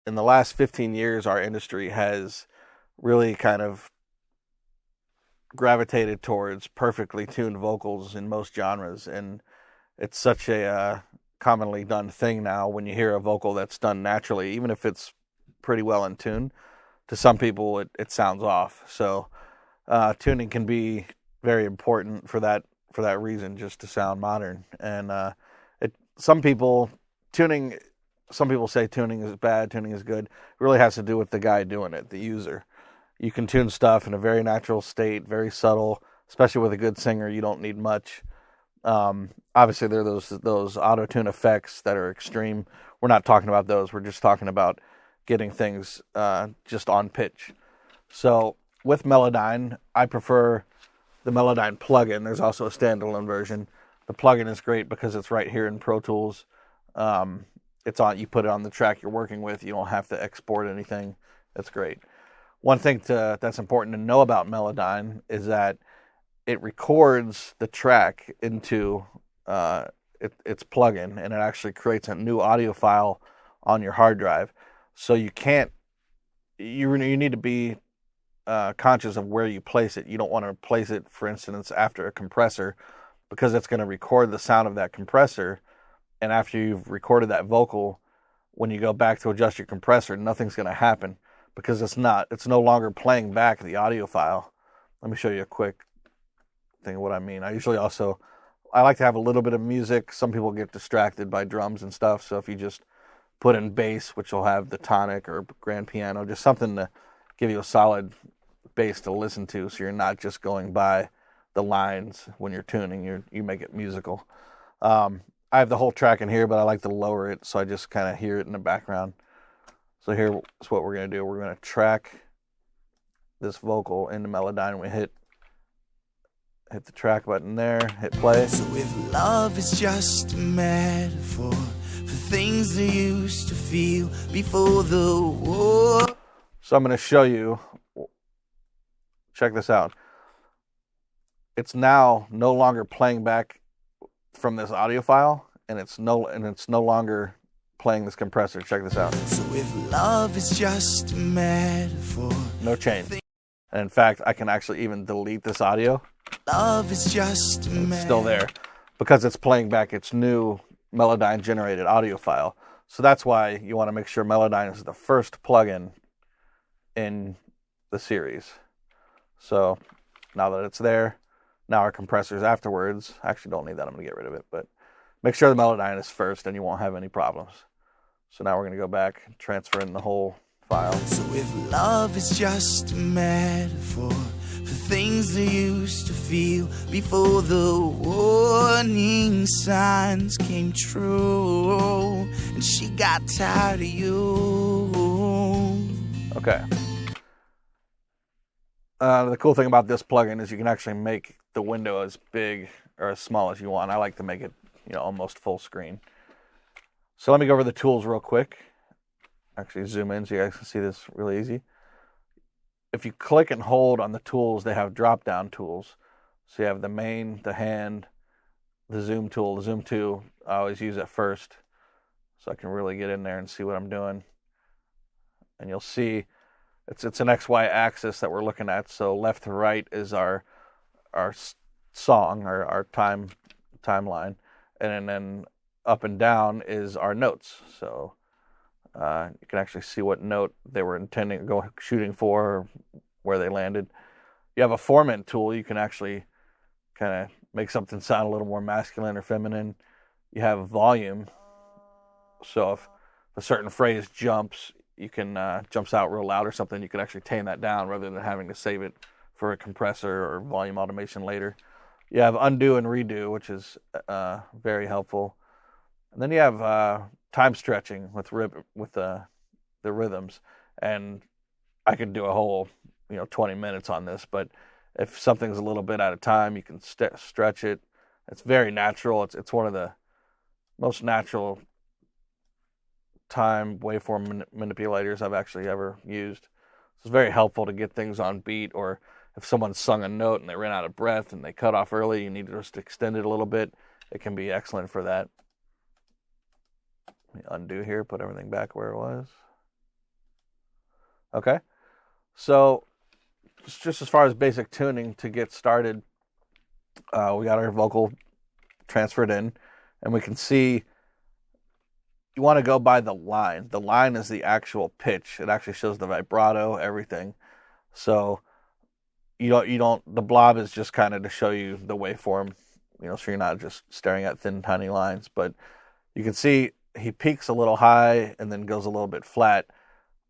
in the last 15 years, our industry has really kind of gravitated towards perfectly tuned vocals in most genres, and it's such a commonly done thing now. When you hear a vocal that's done naturally, even if it's pretty well in tune, to some people it sounds off. So tuning can be very important for that reason, just to sound modern. And it some people tuning some people say tuning is bad, tuning is good. It really has to do with the guy doing it, the user. You can tune stuff in a very natural state, very subtle, especially with a good singer. You don't need much. Obviously, there are those auto-tune effects that are extreme. We're not talking about those. We're just talking about getting things just on pitch. So with Melodyne, I prefer the Melodyne plugin. There's also a standalone version. The plugin is great because it's right here in Pro Tools. It's on. You put it on the track you're working with. You don't have to export anything. That's great. One thing that's important to know about Melodyne is that it records the track into its plugin, and it actually creates a new audio file on your hard drive. So you need to be conscious of where you place it. You don't want to place it, for instance, after a compressor, because it's going to record the sound of that compressor. And after you've recorded that vocal, when you go back to adjust your compressor, nothing's going to happen because it's no longer playing back the audio file. Let me show you a quick thing of what I mean. I like to have a little bit of music. Some people get distracted by drums and stuff. So if you just put in bass, which will have the tonic or grand piano, just something to give you a solid bass to listen to, so you're not just going by the lines when you're tuning. You make it musical. I have the whole track in here, but I like to lower it so I just kind of hear it in the background. So here's what we're going to do. We're going to track this vocal into Melodyne. We hit the track button there, hit play. So if love is just a metaphor for things they used to feel before the war. So I'm going to show you. Check this out. It's now no longer playing back from this audio file, and it's no longer playing this compressor. Check this out. So if love is just a metaphor, no change. And in fact, I can actually even delete this audio. Love is just a metaphor. It's still there because it's playing back its new Melodyne generated audio file. So that's why you want to make sure Melodyne is the first plugin in the series. So now that it's there, now our compressors afterwards, actually don't need that, I'm going to get rid of it, but make sure the Melodyne is first and you won't have any problems. So now we're going to go back and transfer in the whole file. So if love is just a metaphor for things they used to feel before the warning signs came true and she got tired of you. Okay. The cool thing about this plugin is you can actually make the window as big or as small as you want. I like to make it, almost full screen. So let me go over the tools real quick. Actually zoom in so you guys can see this really easy. If you click and hold on the tools, they have drop-down tools. So you have the main, the hand, the zoom tool. The zoom tool, I always use it first so I can really get in there and see what I'm doing. And you'll see it's an XY axis that we're looking at. So left to right is our song, our timeline, and then up and down is our notes. So you can actually see what note they were shooting for, or where they landed. You have a formant tool. You can actually kind of make something sound a little more masculine or feminine. You have volume. So if a certain phrase jumps out real loud or something, you can actually tame that down rather than having to save it for a compressor or volume automation later. You have undo and redo, which is very helpful. And then you have time stretching with the rhythms. And I could do a whole 20 minutes on this, but if something's a little bit out of time, you can stretch it. It's very natural. It's one of the most natural time waveform manipulators I've actually ever used. It's very helpful to get things on beat, or if someone sung a note and they ran out of breath and they cut off early, you need to just extend it a little bit. It can be excellent for that. Let me undo here, put everything back where it was. Okay, so just as far as basic tuning to get started, we got our vocal transferred in, and we can see you want to go by the line. The line is the actual pitch. It actually shows the vibrato, everything. So you don't the blob is just kind of to show you the waveform, so you're not just staring at thin tiny lines. But you can see he peaks a little high and then goes a little bit flat.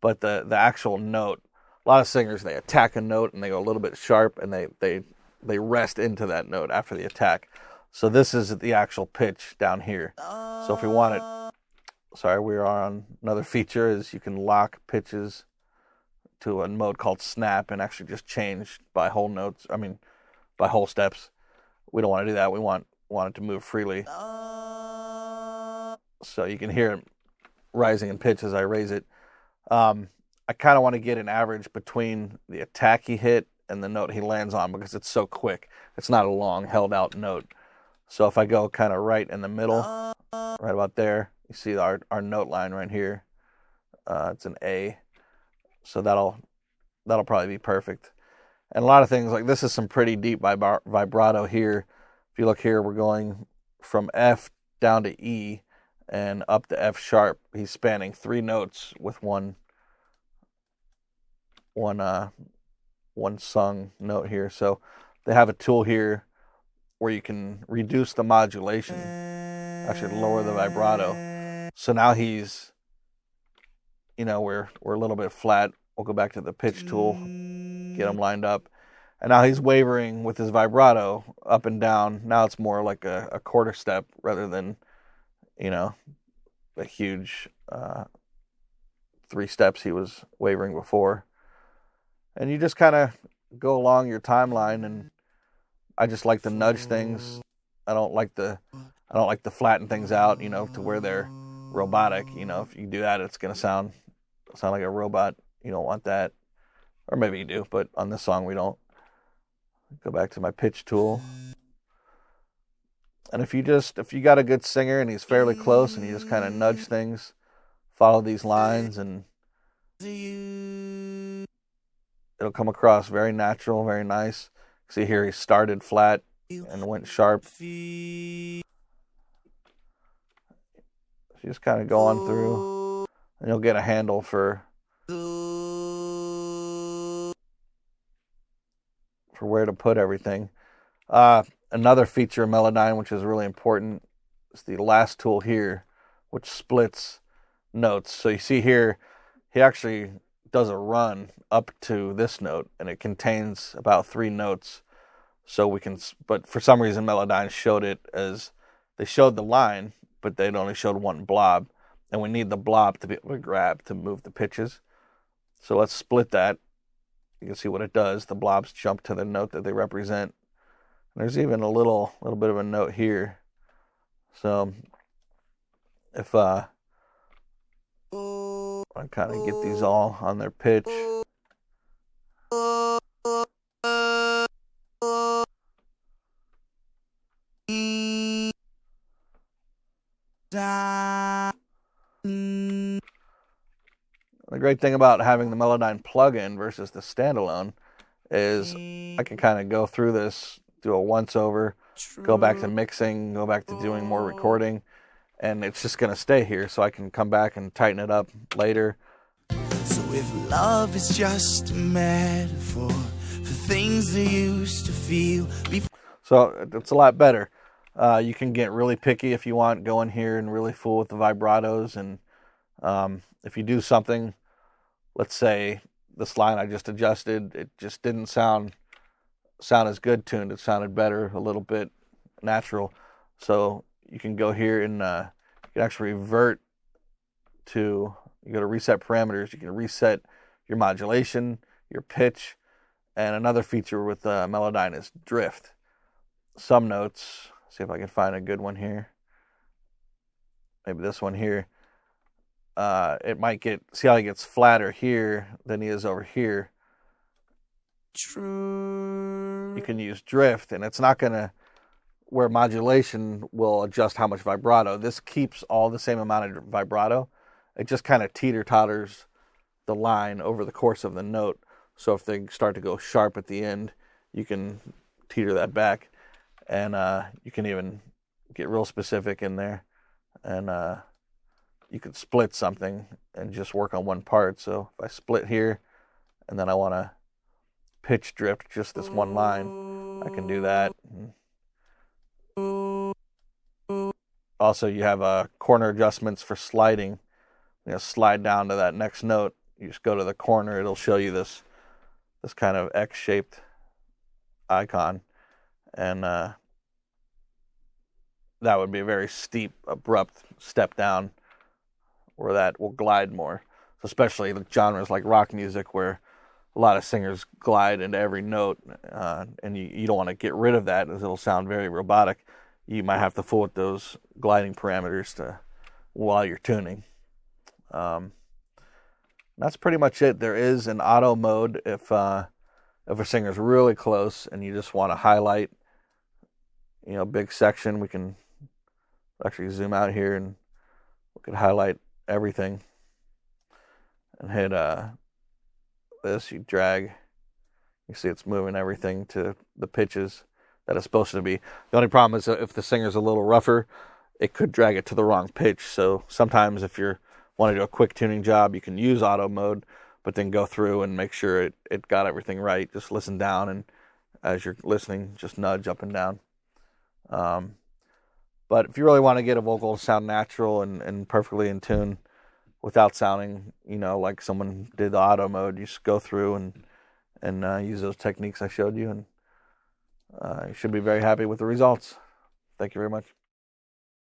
But the actual note, a lot of singers, they attack a note and they go a little bit sharp, and they rest into that note after the attack. So this is the actual pitch down here. So if we want it, we are on another feature is you can lock pitches to a mode called snap and actually just change by whole notes. By whole steps. We don't want to do that. We want it to move freely. So you can hear it rising in pitch as I raise it. I kind of want to get an average between the attack he hit and the note he lands on because it's so quick. It's not a long held out note. So if I go kind of right in the middle, right about there, you see our note line right here. It's an A. So that'll probably be perfect. And a lot of things, like this is some pretty deep vibrato here. If you look here, we're going from F down to E and up to F sharp. He's spanning 3 notes with one sung note here. So they have a tool here where you can reduce the modulation, actually lower the vibrato. So now he's, we're a little bit flat. We'll go back to the pitch tool, get him lined up. And now he's wavering with his vibrato up and down. Now it's more like a quarter step rather than, a huge 3 steps he was wavering before. And you just kind of go along your timeline, and I just like to nudge things. I don't like to flatten things out, to where they're robotic. If you do that, it's gonna sound like a robot. You don't want that. Or maybe you do, but on this song we don't. Go back to my pitch tool. And if you got a good singer and he's fairly close and you just kind of nudge things, follow these lines, and it'll come across very natural, very nice. See here, he started flat and went sharp. So you just kind of go on through, and you'll get a handle for where to put everything. Another feature of Melodyne, which is really important, is the last tool here, which splits notes. So you see here, he actually does a run up to this note, and it contains about 3 notes. So but for some reason Melodyne showed it as, they showed the line, but they'd only showed one blob, and we need the blob to be able to grab to move the pitches. So let's split that. You can see what it does. The blobs jump to the note that they represent. And there's even a little bit of a note here. So if I kind of get these all on their pitch. The great thing about having the Melodyne plugin versus the standalone is I can kind of go through this, do a once over, go back to mixing, go back to doing more recording, and it's just going to stay here, so I can come back and tighten it up later. So if love is just a metaphor for things they used to feel before. So it's a lot better. You can get really picky if you want, go in here and really fool with the vibratos, and if you do something, let's say this line I just adjusted, it just didn't sound as good tuned. It sounded better, a little bit natural. So you can go here and you can actually revert to, you go to reset parameters. You can reset your modulation, your pitch, and another feature with Melodyne is drift. Some notes, see if I can find a good one here. Maybe this one here. It might see how he gets flatter here than he is over here. True. You can use drift, and it's not gonna, where modulation will adjust how much vibrato. This keeps all the same amount of vibrato. It just kind of teeter-totters the line over the course of the note. So if they start to go sharp at the end, you can teeter that back, and you can even get real specific in there, and you could split something and just work on one part. So if I split here, and then I want to pitch drift just this one line, I can do that. Also, you have corner adjustments for sliding. Slide down to that next note. You just go to the corner. It'll show you this kind of X-shaped icon, and that would be a very steep, abrupt step down, where that will glide more. So especially the genres like rock music, where a lot of singers glide into every note, and you don't want to get rid of that, as it'll sound very robotic. You might have to fool with those gliding parameters while you're tuning. That's pretty much it. There is an auto mode if a singer's really close and you just want to highlight, big section. We can actually zoom out here and we can highlight everything and hit this. You drag. You see it's moving everything to the pitches that it's supposed to be. The only problem is if the singer's a little rougher, it could drag it to the wrong pitch. So sometimes if you want to do a quick tuning job, you can use auto mode, but then go through and make sure it got everything right. Just listen down, and as you're listening, just nudge up and down. But if you really want to get a vocal to sound natural and perfectly in tune without sounding, like someone did the auto mode, you just go through and use those techniques I showed you, and you should be very happy with the results. Thank you very much.